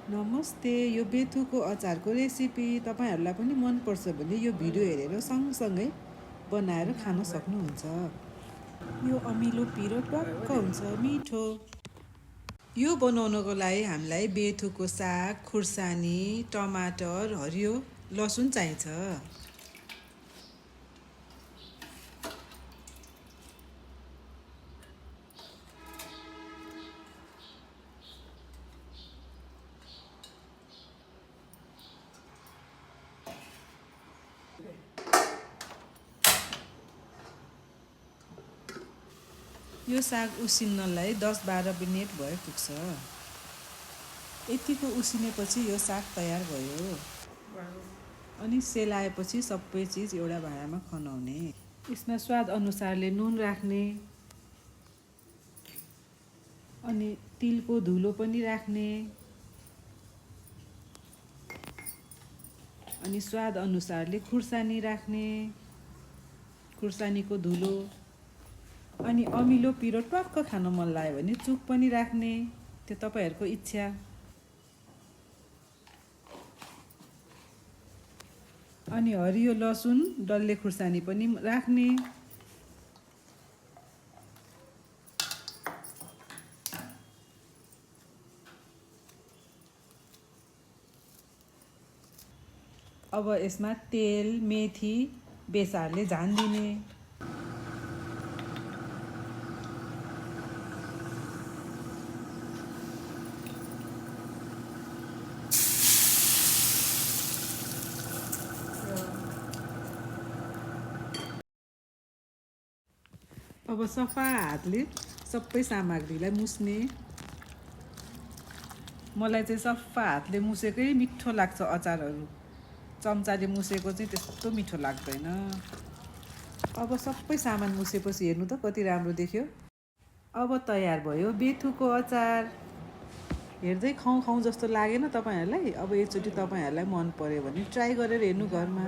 नमस्ते, यो बेथुको अचारको रेसिपी तपाईँहरूलाई पनि मनपर्छ भने यो भिडियो हेरेर सँगसँगै बनाएर खान सक्नुहुन्छ। यो अमिलो पिरो टक्क हुन्छ, मिठो। यो बनाउनको लागि हामीलाई बेथुको साग, खुर्सानी, टमाटर, हरियो लसुन चाहिन्छ। यो साग उसिन्नलाई 10-12 मिनेट भए पुग्छ। यतिको उसिनेपछि यो साग तयार भयो। अनि सेलाएपछि सबै चिज एउटा भाँडामा खनाउने। यसमा स्वाद अनुसारले नुन राख्ने, अनि तिलको धुलो पनि राख्ने, अनि स्वाद अनुसारले खुर्सानी राख्ने, खुर्सानीको धुलो, अनि अमिलो पिरो टक्क खान मन लाग्यो भने चुक पनि राख्ने, त्यो तपाईँहरूको इच्छा। अनि हरियो लसुन, डल्ले खुर्सानी पनि राख्ने। अब यसमा तेल, मेथी, बेसारले झान दिने। अब सफा हातले सबै सामग्रीलाई मुस्ने। मलाई चाहिँ सफा हातले मुसेकै मिठो लाग्छ अचारहरू। चम्चाले मुसेको चाहिँ त्यस्तो मिठो लाग्दैन। अब सबै सामान मुसेपछि हेर्नु त कति राम्रो देख्यो। अब तयार भयो बेथुको अचार। हेर्दै खाउँ खाउँ जस्तो लागेन तपाईँहरूलाई? अब एकचोटि तपाईँहरूलाई मन पर्यो भने ट्राई गरेर हेर्नु घरमा।